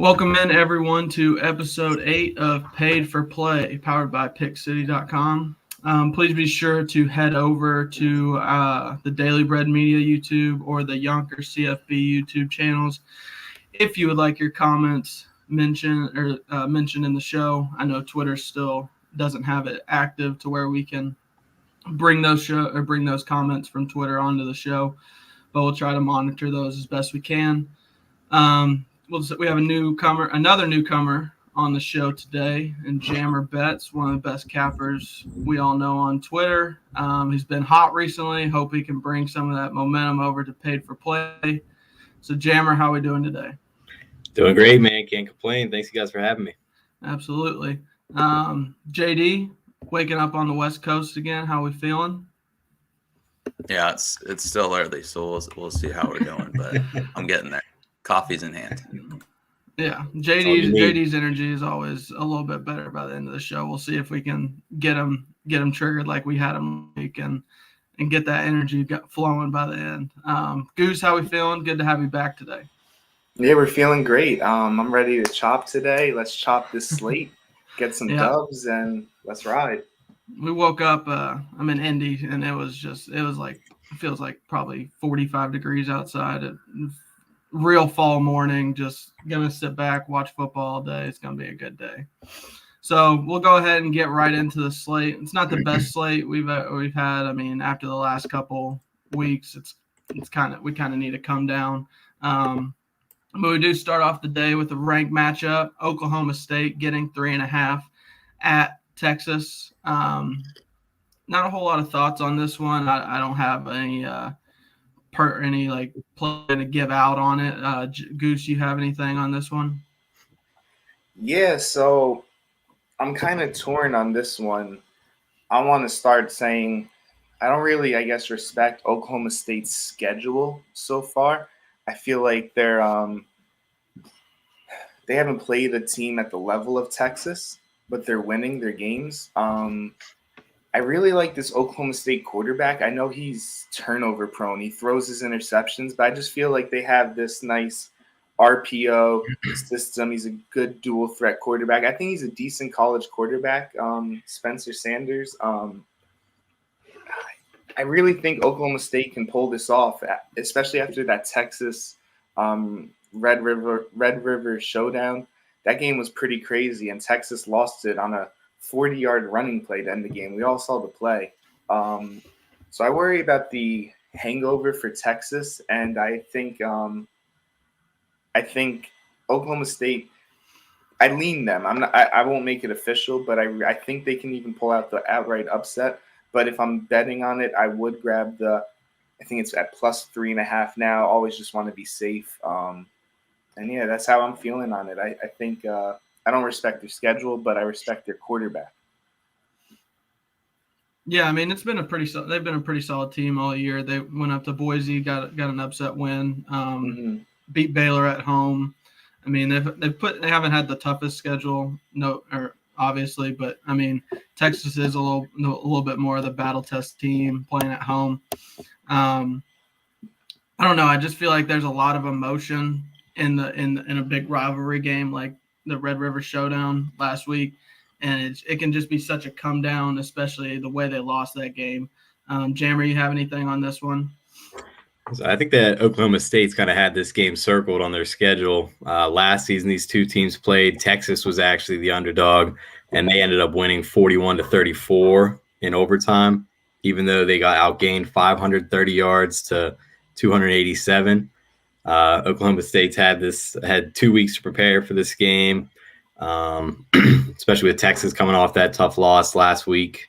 Welcome in, everyone, to episode 8 of Paid for Play, powered by PickCity.com. Please be sure to head over to the Daily Bread Media YouTube or the Yonkers CFB YouTube channels if you would like your comments mentioned in the show. I know Twitter still doesn't have it active to where we can bring those comments from Twitter onto the show, but we'll try to monitor those as best we can. We have another newcomer on the show today, and Jammer Betts, one of the best cappers we all know on Twitter. He's been hot recently. Hope he can bring some of that momentum over to Paid for Play. So, Jammer, how are we doing today? Doing great, man. Can't complain. Thanks, you guys, for having me. Absolutely. JD, waking up on the West Coast again. How are we feeling? Yeah, it's still early, so we'll see how we're doing, but I'm getting there. Coffee's in hand. Yeah, JD's energy is always a little bit better by the end of the show. We'll see if we can get him triggered like we had him last week and get that energy flowing by the end. Goose, how we feeling? Good to have you back today. Yeah, we're feeling great. I'm ready to chop today. Let's chop this slate, get some dubs, and let's ride. We woke up. I'm in Indy, and it feels like probably 45 degrees outside. Real fall morning, just gonna sit back, watch football all day. It's gonna be a good day. So we'll go ahead and get right into the slate. It's not the best slate we've had. I mean, after the last couple weeks, we kind of need to come down. But we do start off the day with a ranked matchup. Oklahoma State getting 3.5 at Texas. Not a whole lot of thoughts on this one. I don't have any play to give out on it. Goose, you have anything on this one? Yeah, so I'm kind of torn on this one. I want to start saying I don't really, respect Oklahoma State's schedule so far. I feel like they haven't played a team at the level of Texas, but they're winning their games. I really like this Oklahoma State quarterback. I know he's turnover prone. He throws his interceptions, but I just feel like they have this nice RPO system. He's a good dual threat quarterback. I think he's a decent college quarterback, Spencer Sanders. I really think Oklahoma State can pull this off, especially after that Texas Red River showdown. That game was pretty crazy, and Texas lost it on a 40-yard running play to end the game. We all saw the play. So I worry about the hangover for Texas, and I think Oklahoma State, I lean them. I won't make it official, but I think they can even pull out the outright upset. But if I'm betting on it, I would grab I think it's at plus 3.5 now. Always just want to be safe. And yeah, that's how I'm feeling on it. I think I don't respect their schedule, but I respect their quarterback. Yeah, I mean, they've been a pretty solid team all year. They went up to Boise, got an upset win, beat Baylor at home. I mean, they haven't had the toughest schedule, obviously, but I mean, Texas is a little bit more of the battle test team playing at home. I don't know. I just feel like there's a lot of emotion in a big rivalry game like the Red River Showdown last week, and it can just be such a come down, especially the way they lost that game. Jammer, you have anything on this one? So I think that Oklahoma State's kind of had this game circled on their schedule. Last season, these two teams played. Texas was actually the underdog, and they ended up winning 41-34 in overtime, even though they got outgained 530 yards to 287. Oklahoma State's had 2 weeks to prepare for this game, especially with Texas coming off that tough loss last week.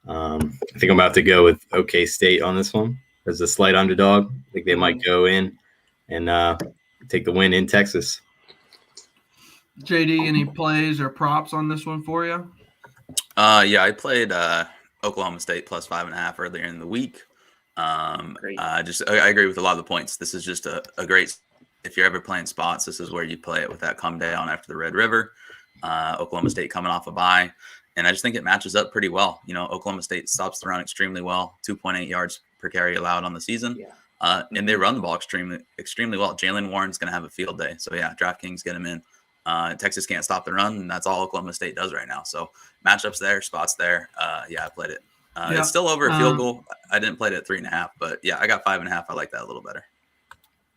I think I'm about to go with OK State on this one as a slight underdog. I think they might go in and take the win in Texas. JD, any plays or props on this one for you? Yeah, I played Oklahoma State plus 5.5 earlier in the week. I agree with a lot of the points. This is just a great, if you're ever playing spots, this is where you play it with that come down after the Red River. Oklahoma State coming off a bye, and I just think it matches up pretty well. You know, Oklahoma State stops the run extremely well, 2.8 yards per carry allowed on the season. Yeah. And they run the ball extremely well. Jalen Warren's going to have a field day. So, yeah, DraftKings get him in. Texas can't stop the run, and that's all Oklahoma State does right now. So, matchups there, spots there. Yeah, I played it. It's still over a field goal. I didn't play it at 3.5, but, yeah, I got 5.5. I like that a little better.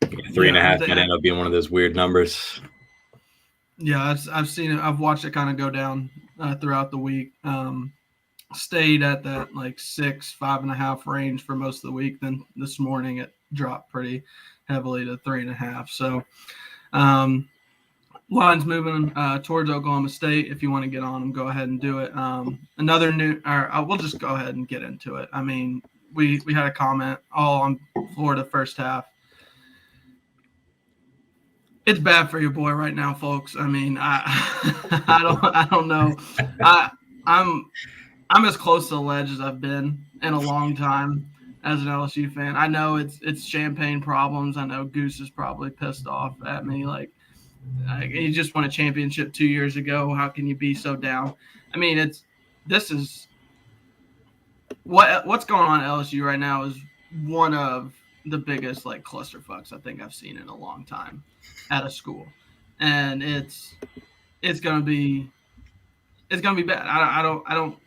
3.5 might end up being one of those weird numbers. Yeah, I've seen it. I've watched it kind of go down throughout the week. Stayed at that like 6, 5.5 range for most of the week. Then this morning it dropped pretty heavily to 3.5. So lines moving towards Oklahoma State. If you want to get on them, go ahead and do it. We'll just go ahead and get into it. I mean, we had a comment all on Florida first half. It's bad for your boy right now, folks. I mean, I don't know. I'm as close to the ledge as I've been in a long time as an LSU fan. I know it's champagne problems. I know Goose is probably pissed off at me. Like you just won a championship 2 years ago. How can you be so down? I mean, this is what's going on at LSU right now is one of the biggest like clusterfucks I think I've seen in a long time at a school, and it's gonna be bad. I don't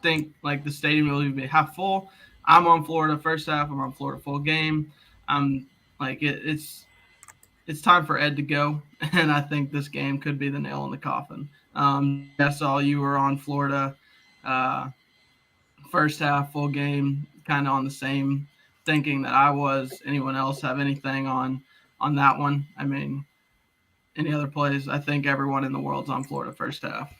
think like the stadium will even be half full. I'm on Florida first half. I'm on Florida full game. I'm like it's time for Ed to go, and I think this game could be the nail in the coffin. I saw you were on Florida first half full game, kind of on the same thinking that I was. Anyone else have anything on that one? I mean, any other plays? I think everyone in the world's on Florida first half.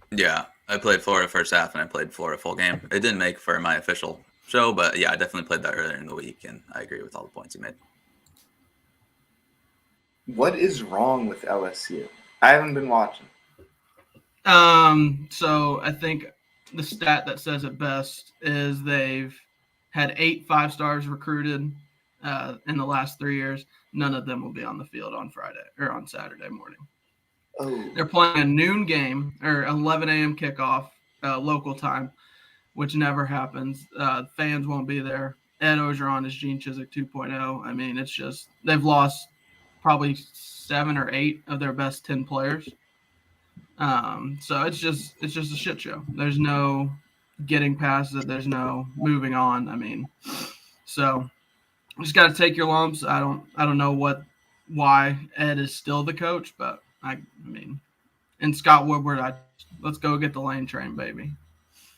Yeah, I played Florida first half, and I played Florida full game. It didn't make for my official show, but yeah, I definitely played that earlier in the week, and I agree with all the points you made. What is wrong with LSU? I haven't been watching. So I think the stat that says it best is they've had 8 5-stars recruited in the last 3 years. None of them will be on the field on Friday or on Saturday morning. Oh. They're playing a noon game or 11 a.m. kickoff local time, which never happens. Fans won't be there. Ed Ogeron is Gene Chizik 2.0. I mean, it's just they've lost probably 7 or 8 of their best 10 players. So it's just a shit show. There's no getting past it. There's no moving on. I mean, so just got to take your lumps. I don't know why Ed is still the coach, but I mean, and Scott Woodward, let's go get the lane train, baby.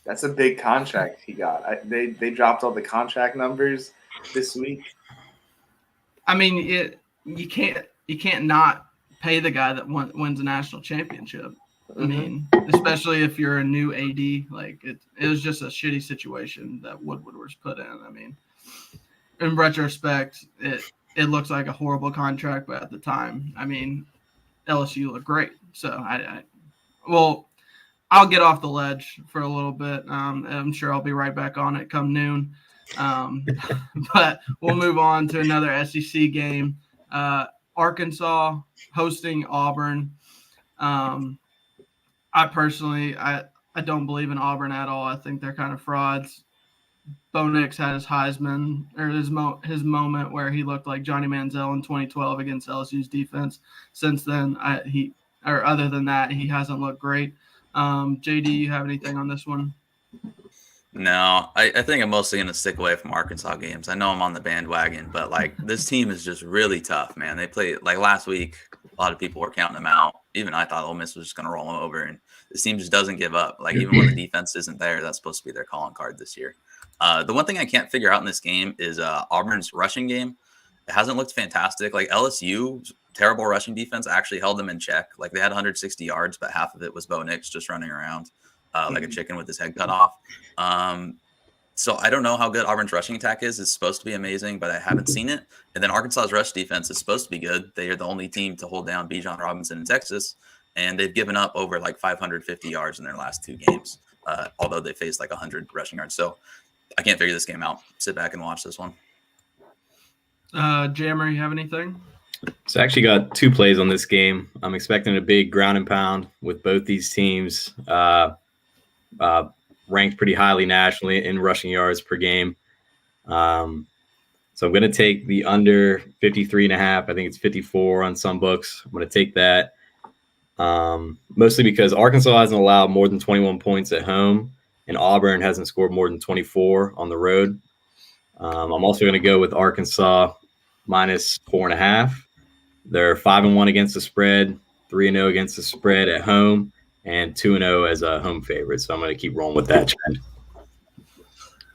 That's a big contract he got. They dropped all the contract numbers this week. I mean, you can't not pay the guy that wins a national championship. Mm-hmm. I mean, especially if you're a new AD, like it was just a shitty situation that Woodward was put in. I mean, in retrospect, it looks like a horrible contract, but at the time, I mean, LSU looked great. So I'll get off the ledge for a little bit. I'm sure I'll be right back on it come noon. But we'll move on to another SEC game. Arkansas hosting Auburn. I personally don't believe in Auburn at all. I think they're kind of frauds. Bo Nix had his Heisman or his moment where he looked like Johnny Manziel in 2012 against LSU's defense. Since then, other than that, he hasn't looked great. JD, you have anything on this one? No, I think I'm mostly going to stick away from Arkansas games. I know I'm on the bandwagon, but like this team is just really tough, man. They play like last week. A lot of people were counting them out. Even I thought Ole Miss was just going to roll them over, and this team just doesn't give up. Like even when the defense isn't there, that's supposed to be their calling card this year. The one thing I can't figure out in this game is Auburn's rushing game. It hasn't looked fantastic. Like LSU's terrible rushing defense actually held them in check. Like they had 160 yards, but half of it was Bo Nix just running around like a chicken with his head cut off. So I don't know how good Auburn's rushing attack is. It's supposed to be amazing, but I haven't seen it. And then Arkansas's rush defense is supposed to be good. They are the only team to hold down Bijan Robinson in Texas, and they've given up over like 550 yards in their last 2 games, although they faced like 100 rushing yards. So I can't figure this game out. Sit back and watch this one. Jammer, you have anything? So I actually got 2 plays on this game. I'm expecting a big ground and pound with both these teams ranked pretty highly nationally in rushing yards per game. So I'm going to take the under 53.5. I think it's 54 on some books. I'm going to take that. Mostly because Arkansas hasn't allowed more than 21 points at home, and Auburn hasn't scored more than 24 on the road. I'm also going to go with Arkansas minus 4.5. They're 5-1 against the spread, 3-0 against the spread at home, and 2-0 as a home favorite. So I'm going to keep rolling with that trend.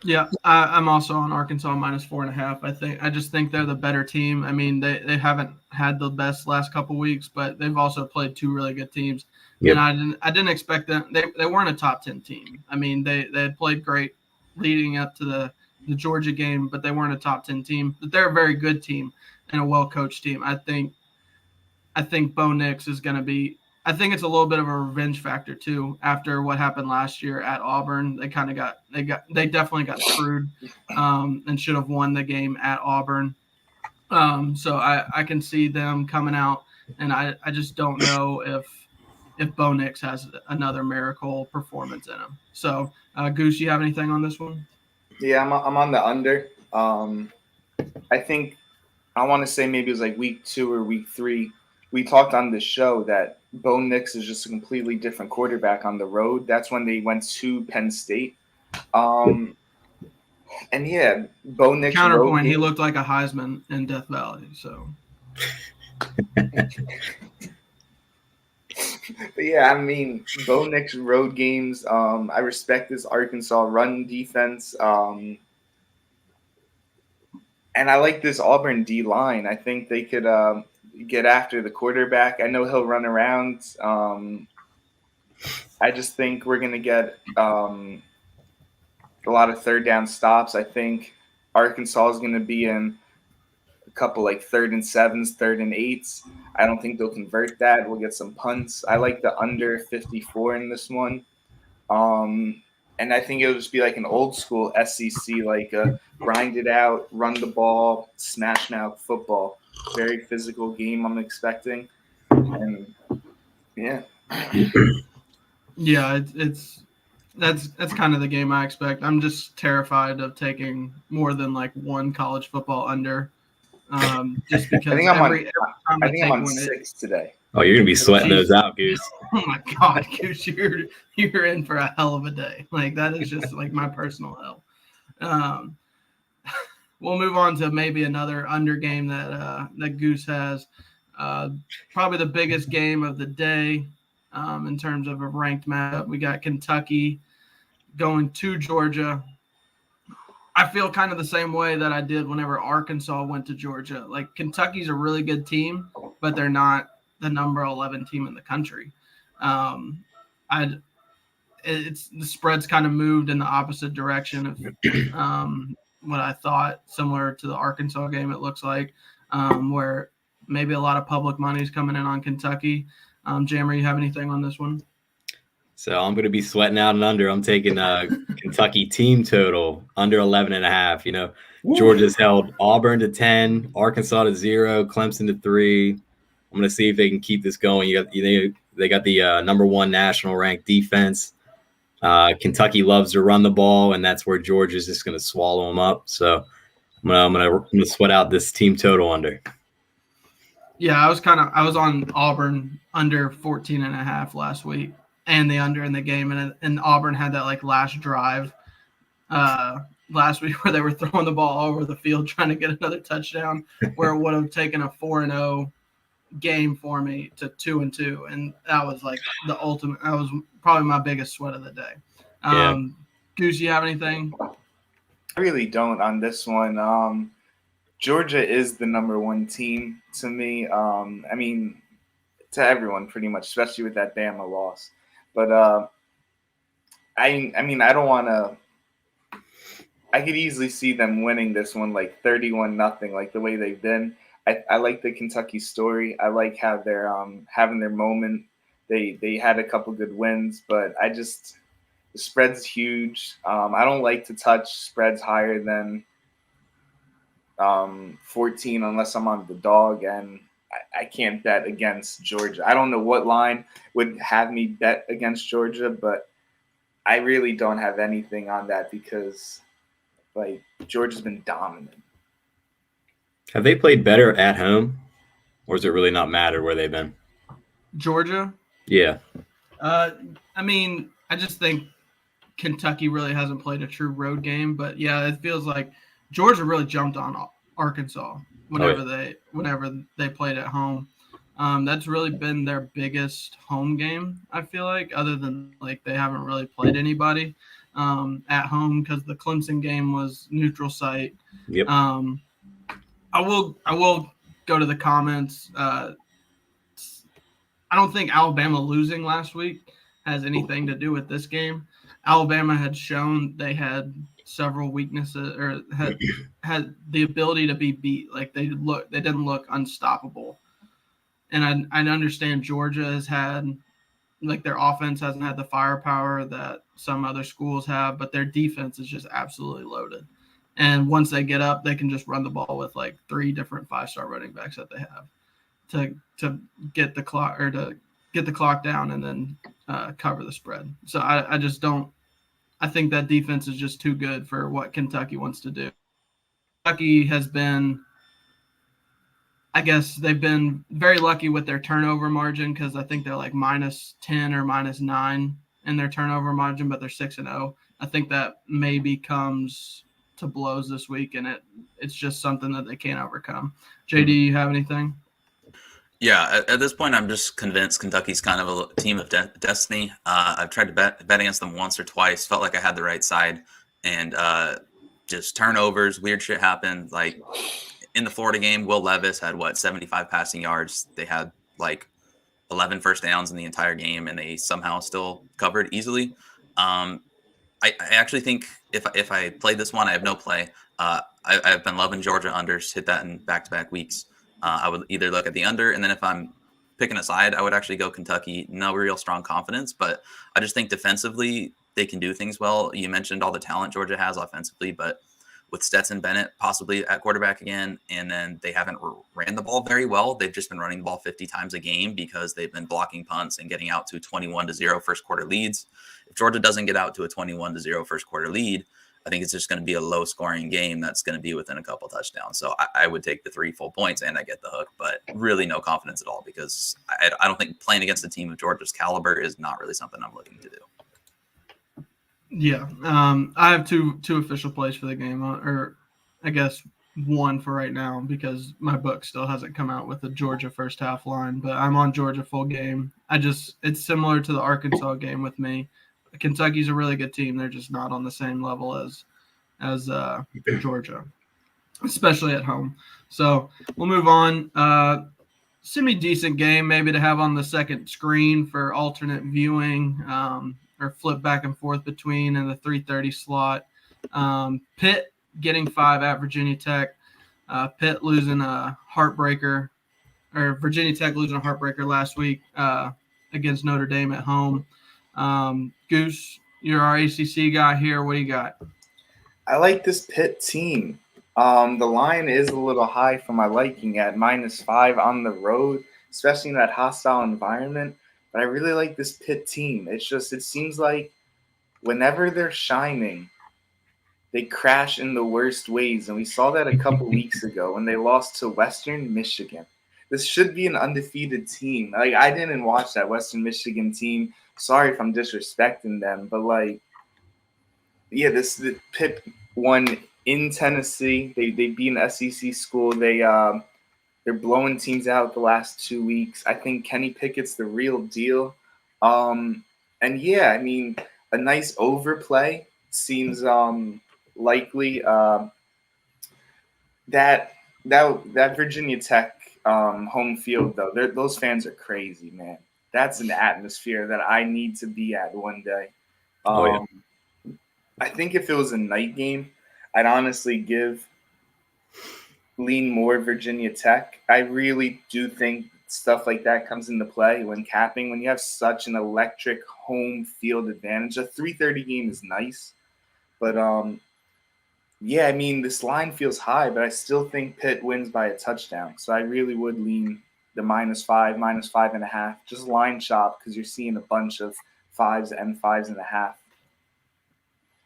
Yeah, I'm also on Arkansas minus 4.5. I just think they're the better team. I mean, they haven't had the best last couple weeks, but they've also played two really good teams. Yep. And I didn't expect them. They weren't a top 10 team. I mean, they had played great leading up to the Georgia game, but they weren't a top 10 team. But they're a very good team and a well coached team. I think Bo Nix is going to be. I think it's a little bit of a revenge factor too. After what happened last year at Auburn, they definitely got screwed, and should have won the game at Auburn. So I can see them coming out, and I just don't know if Bo Nix has another miracle performance in him. So Goose, you have anything on this one? Yeah, I'm on the under. I think I want to say maybe it was like week 2 or week 3. We talked on the show that Bo Nix is just a completely different quarterback on the road. That's when they went to Penn State. And yeah, Bo Nix. Counterpoint, he looked like a Heisman in Death Valley. So. But yeah, I mean, Bo Nix road games. I respect this Arkansas run defense. And I like this Auburn D line. I think they could get after the quarterback. I know he'll run around. I just think we're going to get a lot of third down stops. I think Arkansas is going to be in a couple like 3rd and 7s, 3rd and 8s. I don't think they'll convert that. We'll get some punts. I like the under 54 in this one. And I think it'll just be like an old school SEC, like a grind it out, run the ball, smash mouth football. Very physical game I'm expecting. And yeah. Yeah, that's kind of the game I expect. I'm just terrified of taking more than like one college football under. Just because every time I take I'm on one, 6 today. Oh, you're gonna be sweating those out, Goose. Oh my God, Goose, you're in for a hell of a day. Like that is just like my personal hell. We'll move on to maybe another under game that Goose has. Probably the biggest game of the day in terms of a ranked matchup. We got Kentucky going to Georgia. I feel kind of the same way that I did whenever Arkansas went to Georgia. Like Kentucky's a really good team, but they're not the number 11 team in the country. The spread's kind of moved in the opposite direction of what I thought, similar to the Arkansas game. It looks like where maybe a lot of public money is coming in on Kentucky. Jammer, you have anything on this one? So I'm going to be sweating out and under. I'm taking Kentucky team total under 11.5. You know, Georgia's held Auburn to 10, Arkansas to 0, Clemson to 3. I'm going to see if they can keep this going. They got the number 1 national ranked defense. Kentucky loves to run the ball, and that's where Georgia's just going to swallow them up. So I'm going to sweat out this team total under. Yeah, I was on Auburn under 14.5 last week. And the under in the game, and Auburn had that like last drive last week where they were throwing the ball all over the field trying to get another touchdown, where it would have taken a 4-0 game for me to 2-2, and that was like the ultimate. That was probably my biggest sweat of the day. Goose, you have anything? I really don't on this one. Georgia is the number 1 team to me. I mean, to everyone pretty much, especially with that Bama loss. But I mean, I don't want to. I could easily see them winning this one like 31-0, like the way they've been. I like the Kentucky story. I like how they're having their moment. They had a couple good wins, but the spread's huge. I don't like to touch spreads higher than 14 unless I'm on the dog, and I can't bet against Georgia. I don't know what line would have me bet against Georgia, but I really don't have anything on that because, like, Georgia's been dominant. Have they played better at home, or does it really not matter where they've been? Georgia. Yeah. I mean, I just think Kentucky really hasn't played a true road game, but yeah, it feels like Georgia really jumped on Arkansas whenever they played at home. That's really been their biggest home game, I feel like, other than like they haven't really played anybody at home because the Clemson game was neutral site. Yep. I will go to the comments. I don't think Alabama losing last week has anything to do with this game. Alabama had shown they had several weaknesses or had the ability to be beat. Like they didn't look unstoppable. And I understand Georgia has had like their offense hasn't had the firepower that some other schools have, but their defense is just absolutely loaded. And once they get up, they can just run the ball with like 3 different 5-star running backs that they have to get the clock down and then cover the spread. So I just don't. I think that defense is just too good for what Kentucky wants to do. Kentucky has been, I guess they've been very lucky with their turnover margin because I think they're like -10 or -9 in their turnover margin, but they're 6-0. I think that maybe comes to blows this week, and it's just something that they can't overcome. JD, you have anything? Yeah, at this point, I'm just convinced Kentucky's kind of a team of destiny. I've tried to bet against them once or twice, felt like I had the right side, and just turnovers, weird shit happened. Like in the Florida game, Will Levis had 75 passing yards. They had like 11 first downs in the entire game, and they somehow still covered easily. I actually think if I played this one, I have no play. I've been loving Georgia unders, hit that in back-to-back weeks. I would either look at the under, and then if I'm picking a side, I would actually go Kentucky. No real strong confidence, but I just think defensively they can do things well. You mentioned all the talent Georgia has offensively, but with Stetson Bennett possibly at quarterback again, and then they haven't ran the ball very well. They've just been running the ball 50 times a game because they've been blocking punts and getting out to 21-0 first quarter leads. If Georgia doesn't get out to a 21-0 first quarter lead, I think it's just going to be a low scoring game that's going to be within a couple touchdowns. So I would take the 3 full points and I get the hook, but really no confidence at all because I don't think playing against a team of Georgia's caliber is not really something I'm looking to do. Yeah. I have two official plays for the game, or I guess one for right now because my book still hasn't come out with the Georgia first half line, but I'm on Georgia full game. It's similar to the Arkansas game with me. Kentucky's a really good team. They're just not on the same level as Georgia, especially at home. So we'll move on. Semi-decent game maybe to have on the second screen for alternate viewing or flip back and forth between in the 3:30 slot. Pitt getting 5 at Virginia Tech. Pitt losing a heartbreaker, or Virginia Tech losing a heartbreaker last week against Notre Dame at home. Goose, you're our ACC guy here. What do you got? I like this Pitt team. The line is a little high for my liking at -5 on the road, especially in that hostile environment. But I really like this Pitt team. It seems like whenever they're shining, they crash in the worst ways. And we saw that a couple weeks ago when they lost to Western Michigan. This should be an undefeated team. Like, I didn't watch that Western Michigan team. Sorry if I'm disrespecting them, but the Pitt won in Tennessee. They beat an SEC school. They're blowing teams out the last 2 weeks. I think Kenny Pickett's the real deal. And yeah, I mean, a nice overplay seems likely. That Virginia Tech home field though, those fans are crazy, man. That's an atmosphere that I need to be at one day. I think if it was a night game, I'd honestly lean more Virginia Tech. I really do think stuff like that comes into play when capping. When you have such an electric home field advantage, a 3:30 game is nice. But yeah, I mean, this line feels high, but I still think Pitt wins by a touchdown. So I really would lean the -5, -5.5, just line chop because you're seeing a bunch of 5s and 5.5.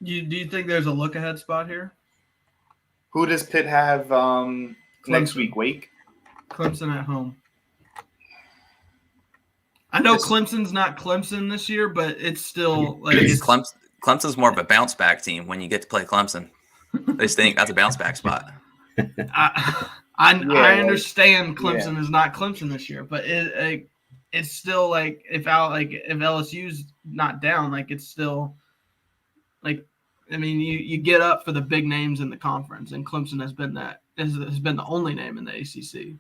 Do you think there's a look ahead spot here? Who does Pitt have Next week, Wake. Clemson at home. I know It's- Clemson's not Clemson this year, but it's still like it's Clemson's more of a bounce back team when you get to play Clemson. They think that's a bounce back spot. I like, understand Clemson is not Clemson this year, but it's still like if LSU's not down, like it's still like I mean you get up for the big names in the conference, and Clemson has been the only name in the ACC.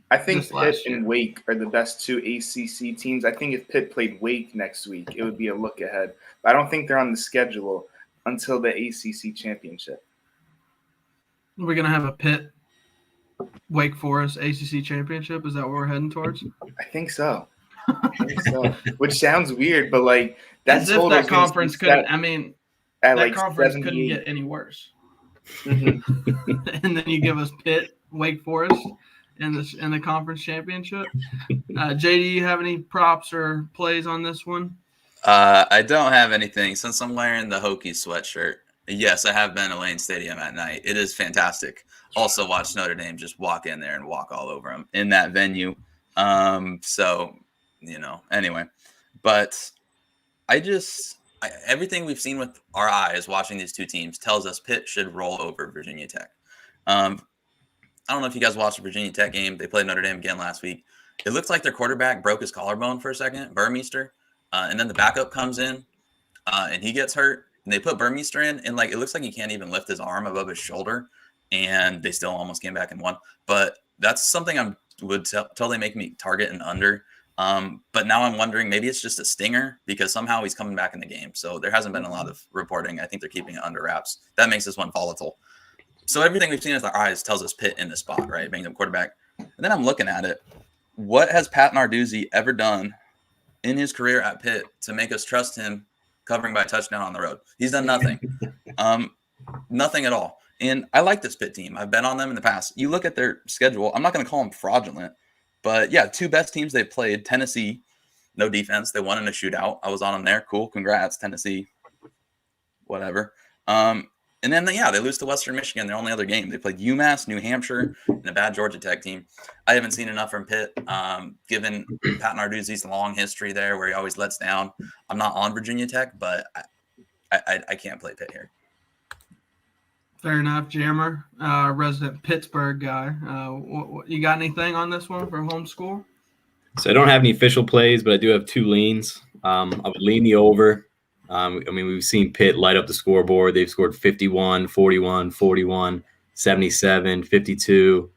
I think this Pitt last year. and Wake are the best two ACC teams. I think if Pitt played Wake next week, it would be a look ahead. But I don't think they're on the schedule until the ACC championship. We're gonna have a Pitt Wake Forest ACC championship. Is that what we're heading towards? I think so. Which sounds weird, but like As if that conference couldn't. at That like conference couldn't 78. get any worse. Mhm. And then you give us Pitt, Wake Forest, in the conference championship. JD, you have any props or plays on this one? I don't have anything since I'm wearing the Hokies sweatshirt. Yes, I have been to Lane Stadium at night. It is fantastic. Also, watch Notre Dame just walk in there and walk all over them in that venue. So, anyway. But everything we've seen with our eyes watching these two teams tells us Pitt should roll over Virginia Tech. I don't know if you guys watched the Virginia Tech game. They played Notre Dame again last week. It looks like their quarterback broke his collarbone for a second, Burmeister. And then the backup comes in and he gets hurt. And they put Burmeister in, and it looks like he can't even lift his arm above his shoulder. And they still almost came back and won. But that's something would totally make me target an under. But now I'm wondering maybe it's just a stinger because somehow he's coming back in the game. So there hasn't been a lot of reporting. I think they're keeping it under wraps. That makes this one volatile. So everything we've seen with our eyes tells us Pitt in the spot, right? Being the quarterback. And then I'm looking at it. What has Pat Narduzzi ever done in his career at Pitt to make us trust him covering by a touchdown on the road? He's done nothing. Nothing at all. And I like this Pitt team. I've been on them in the past. You look at their schedule. I'm not going to call them fraudulent. But, yeah, two best teams they've played. Tennessee, no defense. They won in a shootout. I was on them there. Cool. Congrats, Tennessee. Whatever. And then, they lose to Western Michigan, their only other game. They played UMass, New Hampshire, and a bad Georgia Tech team. I haven't seen enough from Pitt, given Pat Narduzzi's long history there where he always lets down. I'm not on Virginia Tech, but I can't play Pitt here. Fair enough, Jammer, resident Pittsburgh guy. You got anything on this one for homeschool? So I don't have any official plays, but I do have two leans. I would lean the over. We've seen Pitt light up the scoreboard. They've scored 51, 41, 41, 77, 52.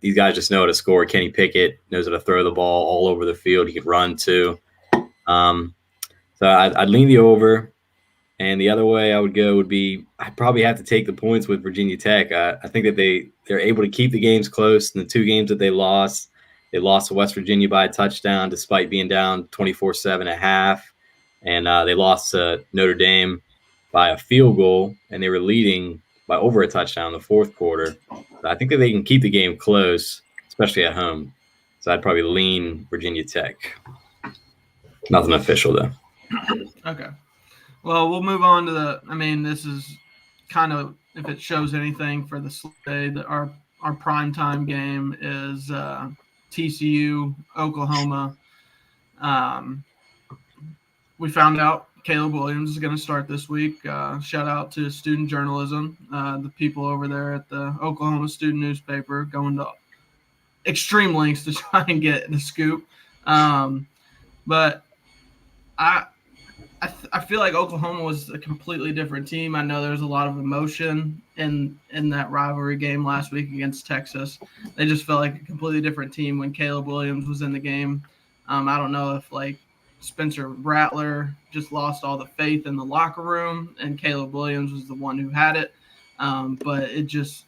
These guys just know how to score. Kenny Pickett knows how to throw the ball all over the field. He can run too. So I'd lean the over. And the other way I would go would be I'd probably have to take the points with Virginia Tech. I think that they're able to keep the games close. In the two games that they lost to West Virginia by a touchdown despite being down 24-7 at half. And they lost to Notre Dame by a field goal, and they were leading by over a touchdown in the fourth quarter. So I think that they can keep the game close, especially at home. So I'd probably lean Virginia Tech. Nothing official, though. Okay. Well, we'll move on to this is kind of, if it shows anything for the Slate, that our primetime game is TCU, Oklahoma. We found out Caleb Williams is going to start this week. Shout out to student journalism, the people over there at the Oklahoma student newspaper going to extreme lengths to try and get the scoop. But I feel like Oklahoma was a completely different team. I know there was a lot of emotion in that rivalry game last week against Texas. They just felt like a completely different team when Caleb Williams was in the game. I don't know if Spencer Rattler just lost all the faith in the locker room and Caleb Williams was the one who had it. But it just,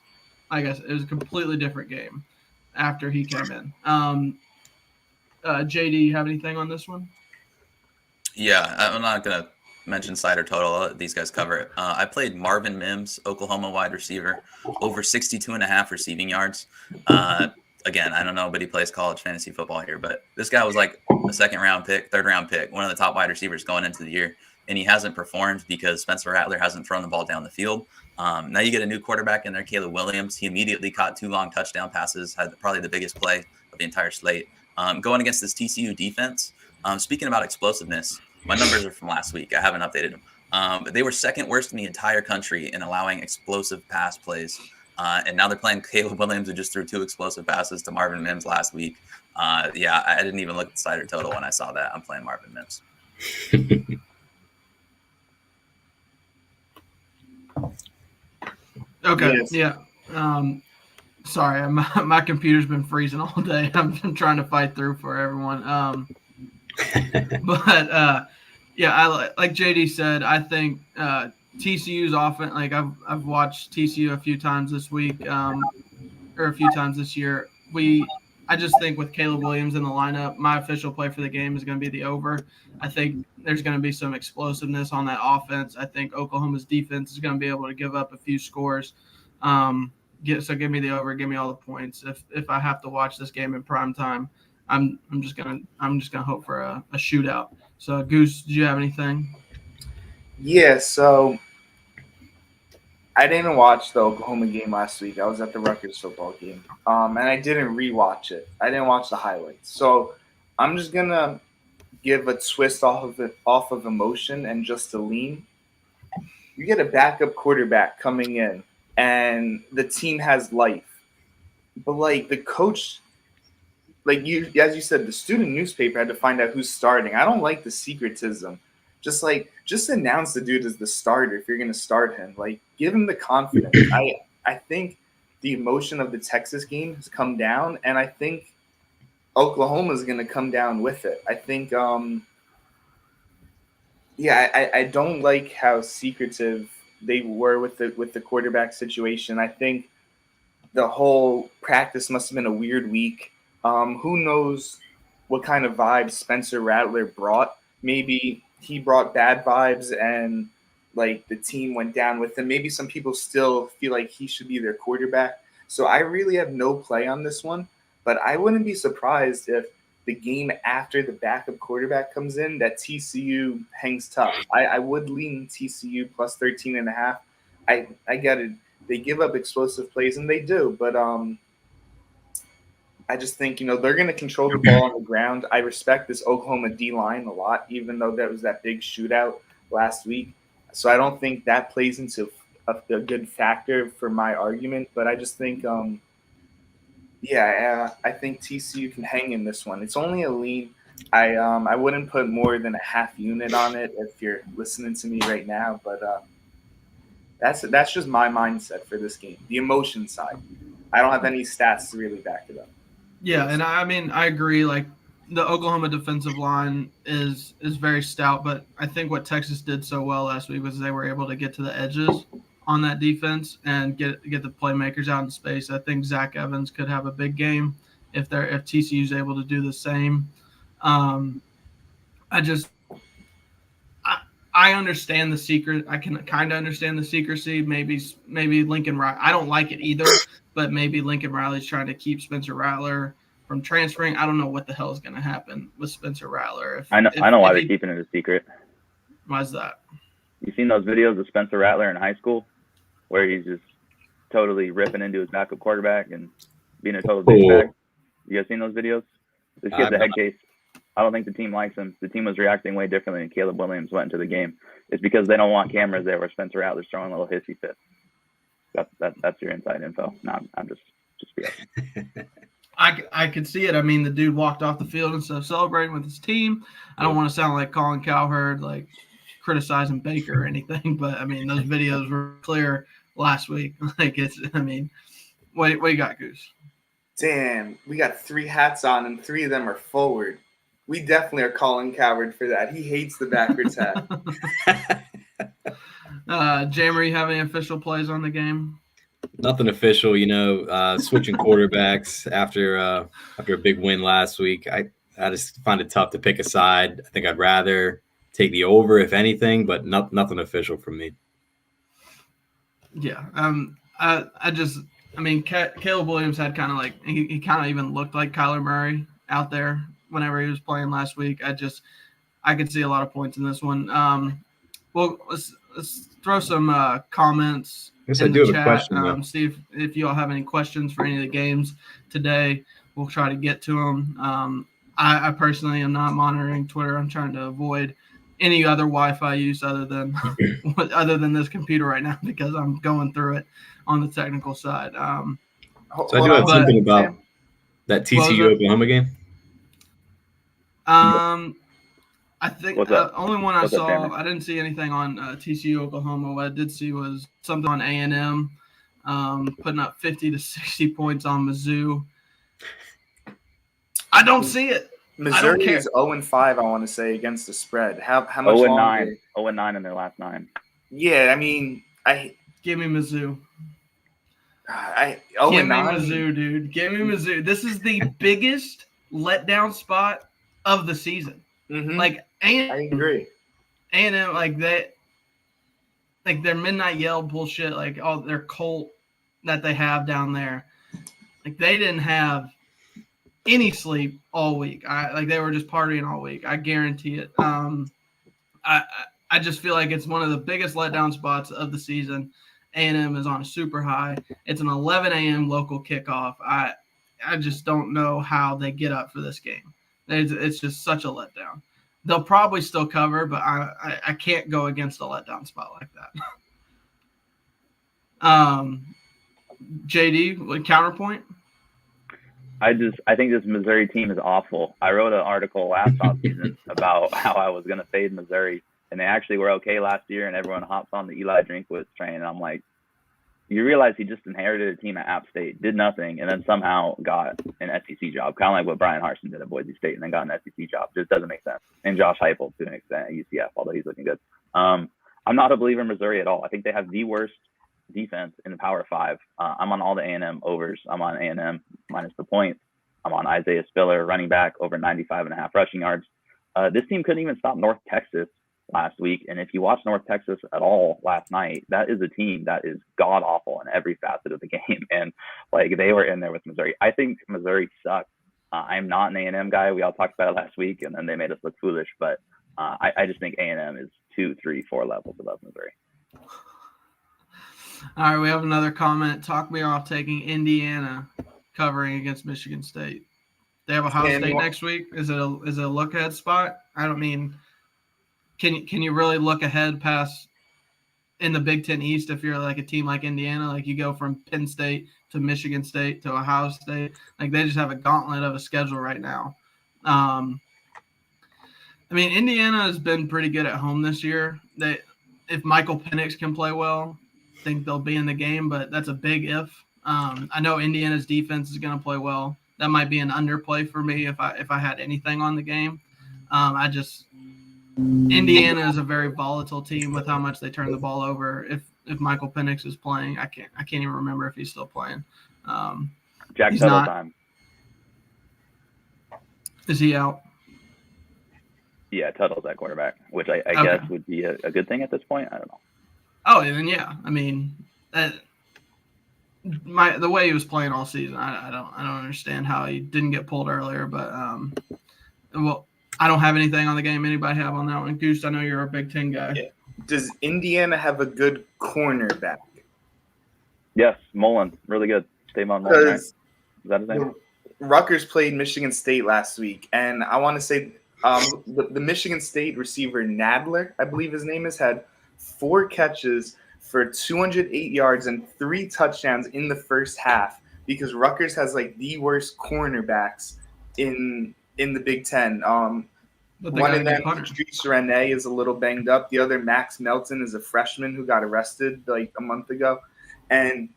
I guess, it was a completely different game after he came in. JD, you have anything on this one? Yeah, I'm not going to mention side or total. I'll let these guys cover it. I played Marvin Mims, Oklahoma wide receiver, over 62.5 receiving yards. Again, I don't know, but he plays college fantasy football here. But this guy was like a second-round pick, third-round pick, one of the top wide receivers going into the year. and he hasn't performed because Spencer Rattler hasn't thrown the ball down the field. Now you get a new quarterback in there, Caleb Williams. He immediately caught 2 long touchdown passes, had probably the biggest play of the entire slate. Going against this TCU defense, speaking about explosiveness, my numbers are from last week. I haven't updated them. But they were second worst in the entire country in allowing explosive pass plays. And now they're playing Caleb Williams, who just threw 2 explosive passes to Marvin Mims last week. I didn't even look at the side or total when I saw that. I'm playing Marvin Mims. Okay. Yes. Yeah. Sorry, my computer's been freezing all day. I'm trying to fight through for everyone. But like JD said, I think TCU's offense. Like I've watched TCU a few times this week, or a few times this year. I just think with Caleb Williams in the lineup, my official play for the game is going to be the over. I think there's going to be some explosiveness on that offense. I think Oklahoma's defense is going to be able to give up a few scores. So give me the over, give me all the points. If I have to watch this game in prime time, I'm just gonna hope for a shootout. So Goose, do you have anything? Yeah, so I didn't watch the Oklahoma game last week. I was at the Rutgers football game, and I didn't rewatch it. I didn't watch the highlights, so I'm just gonna give a twist off of emotion and just a lean. You get a backup quarterback coming in, and the team has life, but like the coach, like you, as you said, the student newspaper had to find out who's starting. I don't like the secretism. Just announce the dude as the starter if you're going to start him. Like, give him the confidence. I think the emotion of the Texas game has come down, and I think Oklahoma is going to come down with it. I think, I don't like how secretive they were with the quarterback situation. I think the whole practice must have been a weird week. Who knows what kind of vibes Spencer Rattler brought? Maybe he brought bad vibes and like the team went down with him. Maybe some people still feel like he should be their quarterback. So I really have no play on this one, but I wouldn't be surprised if the game after the backup quarterback comes in that TCU hangs tough. I would lean TCU plus 13.5. I get it. They give up explosive plays and they do, but I just think, they're going to control the ball on the ground. I respect this Oklahoma D-line a lot, even though there was that big shootout last week. So I don't think that plays into a good factor for my argument. But I just think, I think TCU can hang in this one. It's only a lean. I wouldn't put more than a half unit on it if you're listening to me right now. But that's just my mindset for this game, the emotion side. I don't have any stats to really back it up. Yeah, and I agree. Like the Oklahoma defensive line is very stout, but I think what Texas did so well last week was they were able to get to the edges on that defense and get the playmakers out in space. I think Zach Evans could have a big game if TCU is able to do the same. I understand the secret. I can kind of understand the secrecy. Maybe Lincoln Riley. I don't like it either, but maybe Lincoln Riley's trying to keep Spencer Rattler from transferring. I don't know what the hell is going to happen with Spencer Rattler. I know why they're keeping it a secret. Why is that? You seen those videos of Spencer Rattler in high school where he's just totally ripping into his backup quarterback and being a total douchebag? You guys seen those videos? This kid's a head case. I don't think the team likes him. The team was reacting way differently when Caleb Williams went into the game. It's because they don't want cameras there where Spencer Rattler's throwing little hissy fits. That's your inside info. No, I'm just BS. I could see it. I mean, the dude walked off the field and stuff, celebrating with his team. I don't want to sound like Colin Cowherd, like criticizing Baker or anything, but I mean, those videos were clear last week. What you got, Goose? Damn, we got 3 hats on and 3 of them are forward. We definitely are calling Coward for that. He hates the backwards hat. Jammer, you have any official plays on the game? Nothing official, switching quarterbacks after a big win last week. I just find it tough to pick a side. I think I'd rather take the over, if anything, but nothing official from me. Yeah. Caleb Williams had kind of like he kind of even looked like Kyler Murray out there whenever he was playing last week. I could see a lot of points in this one. Well, let's throw some comments Yes, I in do the have a chat. question, though. See if you all have any questions for any of the games today. We'll try to get to them. I personally am not monitoring Twitter. I'm trying to avoid any other Wi-Fi use other than this computer right now because I'm going through it on the technical side. So I do have something about Sam. that TCU Oklahoma game. I think What's up? only one I What's up, saw. Cameron? I didn't see anything on TCU Oklahoma. What I did see was something on A&M, putting up 50 to 60 points on Mizzou. I don't see it. Missouri is 0-5, I want to say, against the spread. How much 0-9. longer? 0-9 in their last 9. Yeah, I mean, Give me Mizzou. Give Give me Mizzou, dude. Give me Mizzou. This is the biggest letdown spot of the season. Mm-hmm. Like, I agree. A&M, like their midnight yell bullshit, like all their cult that they have down there. Like they didn't have any sleep all week. They were just partying all week. I guarantee it. I just feel like it's one of the biggest letdown spots of the season. A&M is on a super high. It's an 11 a.m. local kickoff. I just don't know how they get up for this game. It's just such a letdown. They'll probably still cover, but I can't go against a letdown spot like that. JD, counterpoint? I think this Missouri team is awful. I wrote an article last offseason about how I was going to fade Missouri, and they actually were okay last year, and everyone hops on the Eli Drinkwitz train, and I'm like, you realize he just inherited a team at App State, did nothing, and then somehow got an SEC job, kind of like what Brian Harsin did at Boise State, and then got an SEC job. Just doesn't make sense. And Josh Heupel to an extent at UCF, although he's looking good. I'm not a believer in Missouri at all. I think they have the worst defense in the Power 5. I'm on all the A&M overs. I'm on A&M minus the points. I'm on Isaiah Spiller, running back, over 95.5 rushing yards. This team couldn't even stop North Texas last week. And if you watch North Texas at all last night, that is a team that is god awful in every facet of the game. And like they were in there with Missouri. I think Missouri sucks. I'm not an A&M guy. We all talked about it last week, and then they made us look foolish. But I just think A&M is 2, 3, 4 levels above Missouri. All right, we have another comment. Talk me off taking Indiana covering against Michigan State. They have Ohio State next week. Is it a look ahead spot? I don't mean. Can you really look ahead past in the Big Ten East if you're like a team like Indiana? Like you go from Penn State to Michigan State to Ohio State. Like they just have a gauntlet of a schedule right now. I mean, Indiana has been pretty good at home this year. If Michael Penix can play well, I think they'll be in the game, but that's a big if. I know Indiana's defense is going to play well. That might be an underplay for me if I had anything on the game. Indiana is a very volatile team with how much they turn the ball over. If Michael Penix is playing, I can't even remember if he's still playing. Jack Tuttle time. Is he out? Yeah, Tuttle's at quarterback, which I Okay. guess would be a good thing at this point. I don't know. Oh, and then yeah, I mean, the way he was playing all season, I don't understand how he didn't get pulled earlier. But well, I don't have anything on the game. Anybody have on that one? Goose, I know you're a Big Ten guy. Yeah. Does Indiana have a good cornerback? Yes, Mullen, really good. Davon Mullen, right? Is that his name? Rutgers played Michigan State last week, and I want to say the Michigan State receiver Nadler, I believe his name is, had 4 catches for 208 yards and 3 touchdowns in the first half because Rutgers has like the worst cornerbacks in the Big Ten. One of them, Patrice Rene, is a little banged up. The other, Max Melton, is a freshman who got arrested like a month ago. And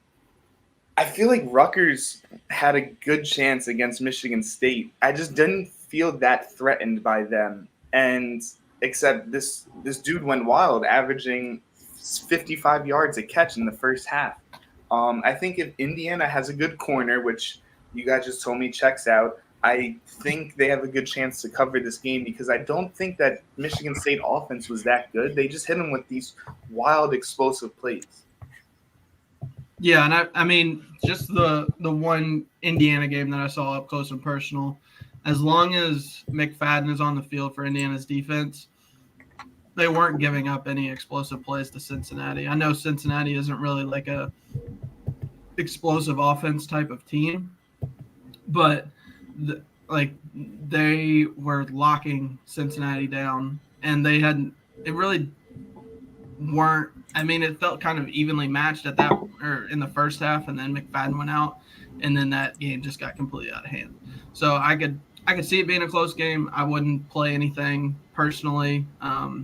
I feel like Rutgers had a good chance against Michigan State. I just didn't feel that threatened by them. And except this dude went wild, averaging 55 yards a catch in the first half. I think if Indiana has a good corner, which you guys just told me checks out, I think they have a good chance to cover this game because I don't think that Michigan State offense was that good. They just hit them with these wild, explosive plays. Yeah, and I mean, just the one Indiana game that I saw up close and personal, as long as McFadden is on the field for Indiana's defense, they weren't giving up any explosive plays to Cincinnati. I know Cincinnati isn't really like a explosive offense type of team, but they were locking Cincinnati down, and they really weren't. I mean, it felt kind of evenly matched at that or in the first half, and then McFadden went out, and then that game just got completely out of hand. So I could see it being a close game. I wouldn't play anything personally. I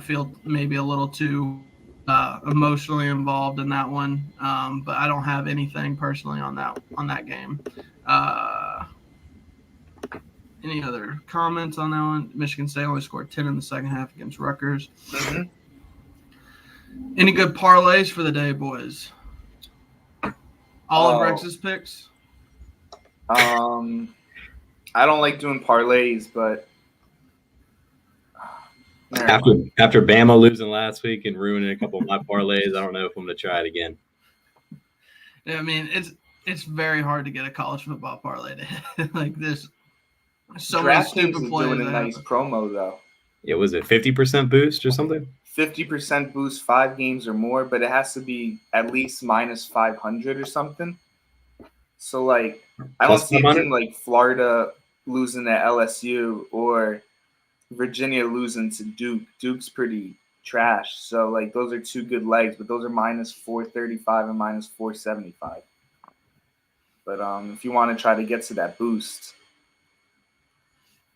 feel maybe a little too emotionally involved in that one, but I don't have anything personally on that game. Any other comments on that one? Michigan State only scored 10 in the second half against Rutgers. Mm-hmm. Any good parlays for the day, boys? All of Rex's picks? I don't like doing parlays, but after Bama losing last week and ruining a couple of my parlays, I don't know if I'm going to try it again. Yeah, I mean, it's very hard to get a college football parlay to hit. Like there's so many stupid plays. Doing a nice promo though. Yeah, was it 50% boost or something? 50% boost, 5 games or more, but it has to be at least minus 500 or something. So like, I don't see a team like Florida losing to LSU or Virginia losing to Duke. Duke's pretty trash. So like, those are 2 good legs, but those are minus 435 and minus 475. But if you want to try to get to that boost,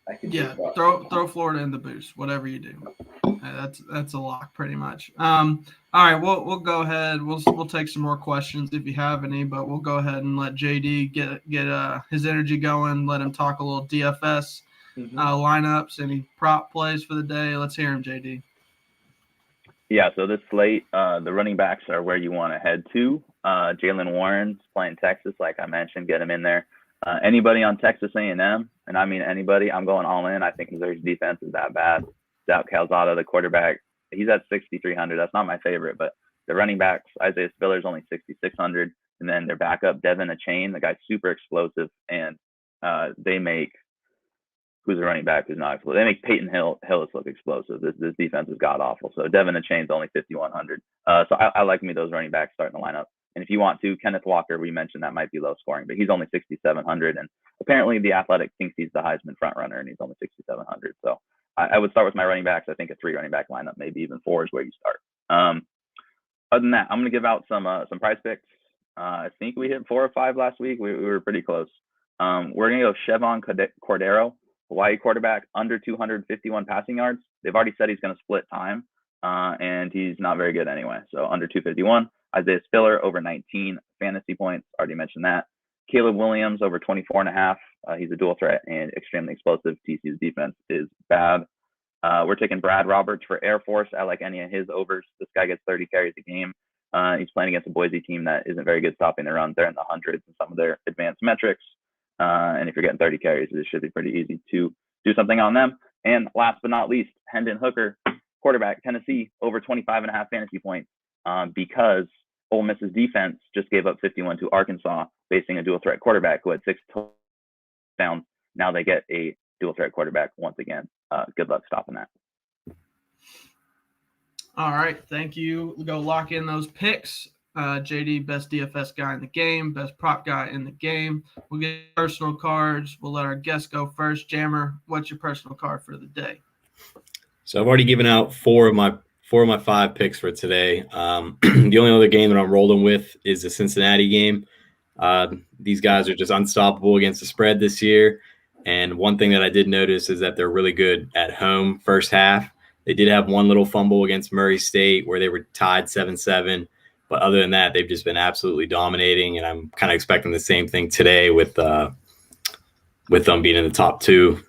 I can throw Florida in the boost, whatever you do. That's a lock pretty much. All right, we'll go ahead. We'll take some more questions if you have any, but we'll go ahead and let JD get his energy going. Let him talk a little DFS lineups, any prop plays for the day. Let's hear him, JD. Yeah, so this slate, the running backs are where you want to head to. Jalen Warren's playing Texas, like I mentioned, get him in there. Anybody on Texas A&M, and I mean anybody, I'm going all in. I think Missouri's defense is that bad. Zach Calzada, the quarterback, he's at 6,300. That's not my favorite, but the running backs, Isaiah Spiller's only 6,600, and then their backup, Devin Achane, the guy's super explosive, and they make who's a running back who's not explosive. They make Peyton Hillis look explosive. This defense is god awful. So Devin Achane's only 5,100. So I like me those running backs starting the lineup. And if you want to, Kenneth Walker, we mentioned that might be low scoring, but he's only 6,700. And apparently the Athletic thinks he's the Heisman front runner, and he's only 6,700. So I would start with my running backs. I think a 3 running back lineup, maybe even 4 is where you start. Other than that, I'm going to give out some prize picks. I think we hit 4 or 5 last week. We were pretty close. We're going to go Chevon Cordero, Hawaii quarterback, under 251 passing yards. They've already said he's going to split time, and he's not very good anyway. So under 251. Isaiah Spiller over 19 fantasy points. Already mentioned that. Caleb Williams over 24.5. He's a dual threat and extremely explosive. TCU's defense is bad. We're taking Brad Roberts for Air Force. I like any of his overs. This guy gets 30 carries a game. He's playing against a Boise team that isn't very good stopping the run. They're in the hundreds in some of their advanced metrics. And if you're getting 30 carries, it should be pretty easy to do something on them. And last but not least, Hendon Hooker, quarterback, Tennessee, over 25.5 fantasy points because Ole Miss's defense just gave up 51 to Arkansas, facing a dual threat quarterback who had 6 touchdowns. Now they get a dual threat quarterback once again. Good luck stopping that. All right, thank you. We'll go lock in those picks. JD, best DFS guy in the game, best prop guy in the game. We'll get personal cards. We'll let our guests go first. Jammer, what's your personal card for the day? So I've already given out 4 of my 5 picks for today. The only other game that I'm rolling with is the Cincinnati game. These guys are just unstoppable against the spread this year. And one thing that I did notice is that they're really good at home first half. They did have one little fumble against Murray State where they were tied 7-7. But other than that, they've just been absolutely dominating. And I'm kind of expecting the same thing today with them being in the top 2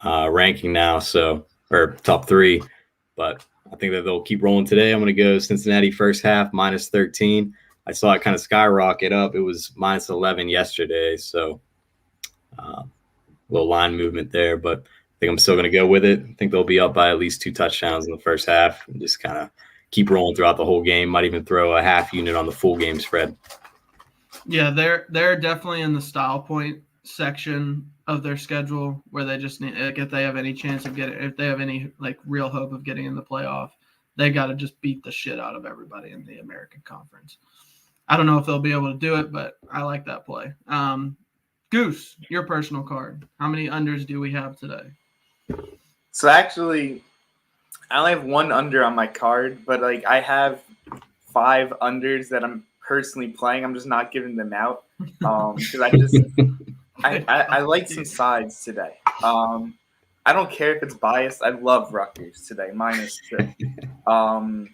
ranking now, or top 3. But I think that they'll keep rolling today. I'm going to go Cincinnati first half, minus 13. I saw it kind of skyrocket up. It was minus 11 yesterday. So little line movement there. But I think I'm still going to go with it. I think they'll be up by at least 2 touchdowns in the first half and just kind of keep rolling throughout the whole game. Might even throw a half unit on the full game spread. Yeah, they're definitely in the style point section of their schedule where they just need, like, if they have any chance of getting, if they have any like real hope of getting in the playoff, they got to just beat the shit out of everybody in the American Conference. I don't know if they'll be able to do it, but I like that play. Goose, your personal card. How many unders do we have today? So actually, I only have one under on my card, but like I have 5 unders that I'm personally playing. I'm just not giving them out because I like some sides today. I don't care if it's biased. I love Rutgers today, -2.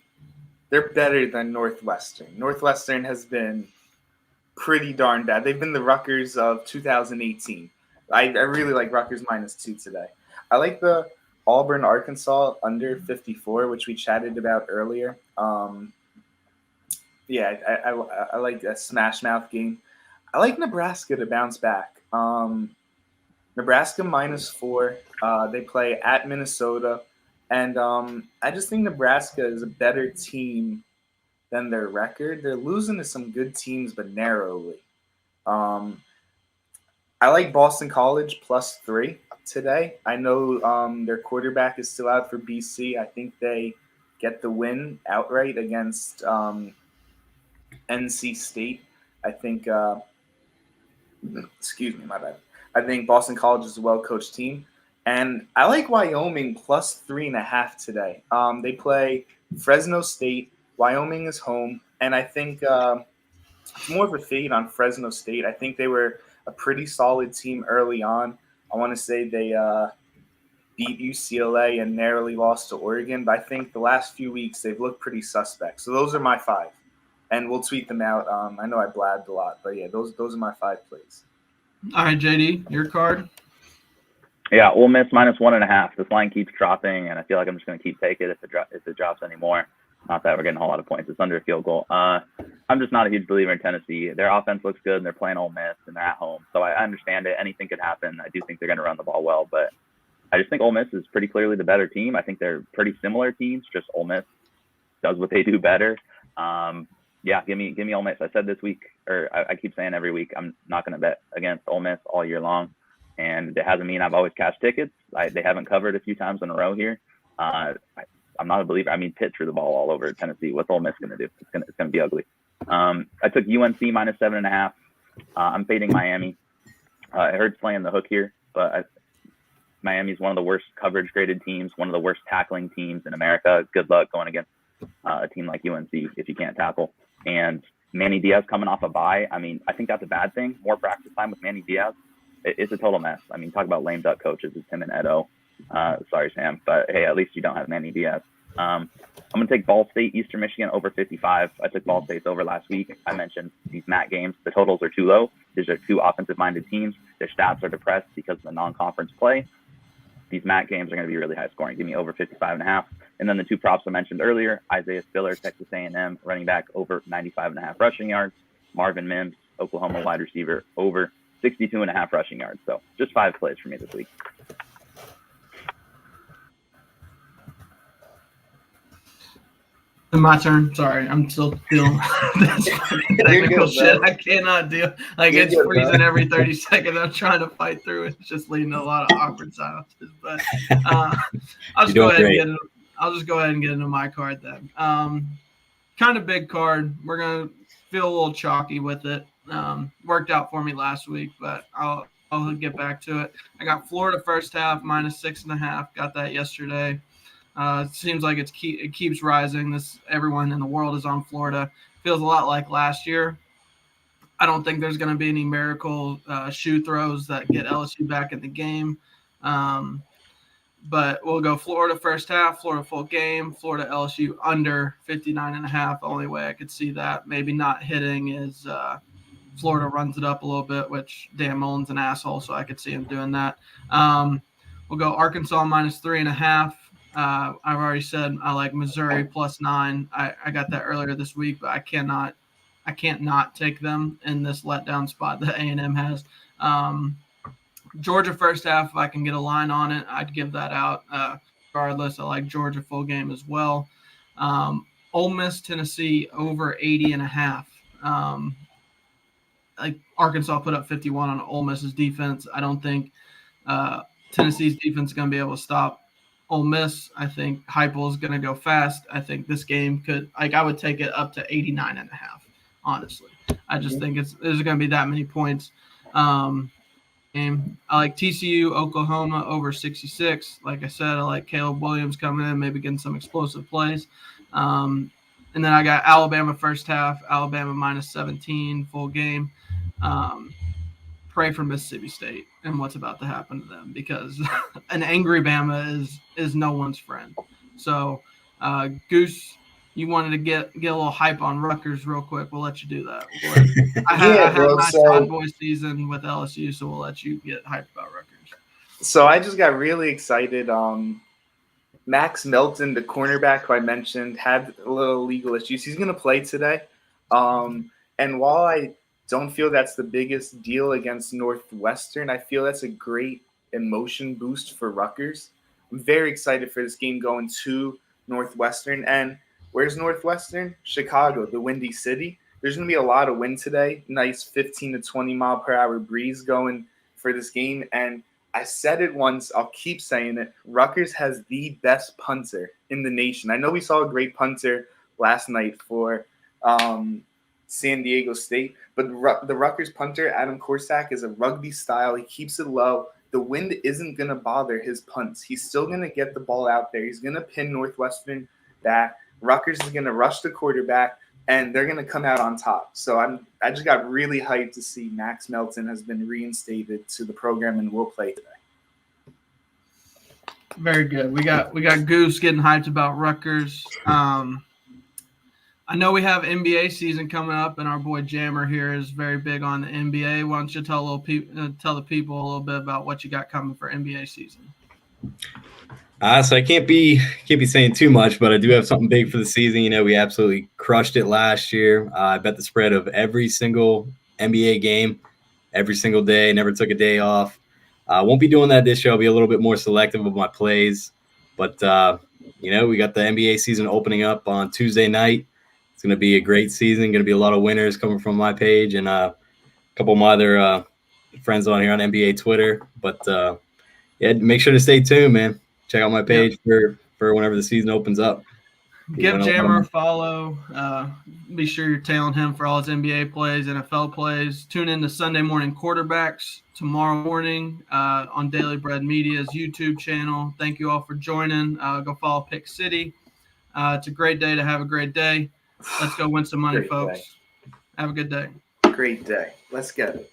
They're better than Northwestern. Northwestern has been pretty darn bad. They've been the Rutgers of 2018. I really like Rutgers -2 today. I like the Auburn, Arkansas under 54, which we chatted about earlier. Yeah, I like a smash mouth game. I like Nebraska to bounce back. Nebraska -4. They play at Minnesota. And I just think Nebraska is a better team than their record. They're losing to some good teams, but narrowly. I like Boston College +3 today. I know their quarterback is still out for BC. I think they get the win outright against NC State. I think excuse me, my bad. I think Boston College is a well-coached team. And I like Wyoming +3.5 today. They play Fresno State. Wyoming is home. And I think it's more of a fade on Fresno State. I think they were a pretty solid team early on. I want to say they beat UCLA and narrowly lost to Oregon. But I think the last few weeks they've looked pretty suspect. So those are my 5. And we'll tweet them out. I know I blabbed a lot. But, yeah, those are my 5 plays. All right, JD, your card. Yeah, Ole Miss -1.5. This line keeps dropping, and I feel like I'm just going to keep taking it if it drops anymore. Not that we're getting a whole lot of points. It's under a field goal. I'm just not a huge believer in Tennessee. Their offense looks good, and they're playing Ole Miss, and they're at home. So I understand it. Anything could happen. I do think they're going to run the ball well, but I just think Ole Miss is pretty clearly the better team. I think they're pretty similar teams, just Ole Miss does what they do better. Yeah, give me Ole Miss. I said this week, or I keep saying every week, I'm not going to bet against Ole Miss all year long. And it hasn't mean I've always cashed tickets. They haven't covered a few times in a row here. I'm not a believer. I mean, Pitt threw the ball all over Tennessee. What's Ole Miss going to do? It's going to be ugly. I took UNC -7.5. I'm fading Miami. It hurts playing the hook here, but Miami's one of the worst coverage graded teams, one of the worst tackling teams in America. Good luck going against a team like UNC if you can't tackle. And Manny Diaz coming off a bye. I mean, I think that's a bad thing. More practice time with Manny Diaz. It's a total mess. I mean, talk about lame duck coaches. It's him and Edo. Sorry, Sam. But, hey, at least you don't have Manny Diaz. I'm going to take Ball State, Eastern Michigan over 55. I took Ball State over last week. I mentioned these MAC games. The totals are too low. These are 2 offensive-minded teams. Their stats are depressed because of the non-conference play. These MAC games are going to be really high scoring. Give me over 55.5. And then the 2 props I mentioned earlier, Isaiah Spiller, Texas A&M, running back over 95.5 rushing yards. Marvin Mims, Oklahoma wide receiver, over 62.5 rushing yards. So just 5 plays for me this week. My turn. Sorry, I'm still feeling this technical shit. I cannot deal. Like, it's freezing every 30 seconds. I'm trying to fight through it. It's just leading to a lot of awkward silences. But I'll just go ahead and get into my card then. Kind of big card. We're gonna feel a little chalky with it. Worked out for me last week, but I'll get back to it. I got Florida first half -6.5. Got that yesterday. It seems like it keeps rising. Everyone in the world is on Florida. Feels a lot like last year. I don't think there's going to be any miracle shoe throws that get LSU back in the game. But we'll go Florida first half, Florida full game, Florida LSU under 59.5. The only way I could see that maybe not hitting is Florida runs it up a little bit, which Dan Mullen's an asshole, so I could see him doing that. We'll go Arkansas -3.5. I've already said I like Missouri +9. I got that earlier this week, but I can't not take them in this letdown spot that A&M has. Georgia first half, if I can get a line on it, I'd give that out. Regardless, I like Georgia full game as well. Ole Miss, Tennessee over 80.5. like Arkansas put up 51 on Ole Miss's defense. I don't think Tennessee's defense is going to be able to stop Ole Miss. I think Heupel is going to go fast. I think this game could, like, I would take it up to 89.5, honestly. I just think there's going to be that many points. Game. I like TCU, Oklahoma over 66. Like I said, I like Caleb Williams coming in, maybe getting some explosive plays. And then I got Alabama first half, Alabama minus 17, full game. Pray for Mississippi State and what's about to happen to them, because an angry Bama is no one's friend. So, Goose, you wanted to get a little hype on Rutgers real quick. We'll let you do that. I had my Todd Boy season with LSU, so we'll let you get hyped about Rutgers. So I just got really excited. Max Melton, the cornerback who I mentioned, had a little legal issues. He's going to play today. And while I don't feel that's the biggest deal against Northwestern, I feel that's a great emotion boost for Rutgers. I'm very excited for this game going to Northwestern. And where's Northwestern? Chicago, the Windy City. There's going to be a lot of wind today. Nice 15 to 20 mile per hour breeze going for this game. And I said it once, I'll keep saying it. Rutgers has the best punter in the nation. I know we saw a great punter last night for San Diego State, but the Rutgers punter, Adam Korsak, is a rugby style. He keeps it low. The wind isn't going to bother his punts. He's still going to get the ball out there. He's going to pin Northwestern back. Rutgers is going to rush the quarterback, and they're going to come out on top. So I just got really hyped to see Max Melton has been reinstated to the program and will play today. Very good. We got Goose getting hyped about Rutgers. I know we have NBA season coming up, and our boy Jammer here is very big on the NBA. Why don't you tell the people a little bit about what you got coming for NBA season? So I can't be saying too much, but I do have something big for the season. You know, we absolutely crushed it last year. I bet the spread of every single NBA game, every single day. Never took a day off. I won't be doing that this year. I'll be a little bit more selective of my plays. But, you know, we got the NBA season opening up on Tuesday night. It's going to be a great season. Going to be a lot of winners coming from my page and a couple of my other friends on here on NBA Twitter. But, yeah, make sure to stay tuned, man. Check out my page for whenever the season opens up. Give Jammer a follow. Be sure you're tailing him for all his NBA plays, NFL plays. Tune in to Sunday Morning Quarterbacks tomorrow morning on Daily Bread Media's YouTube channel. Thank you all for joining. Go follow Pick City. It's a great day to have a great day. Let's go win some money, folks. Have a good day. Great day. Let's get it.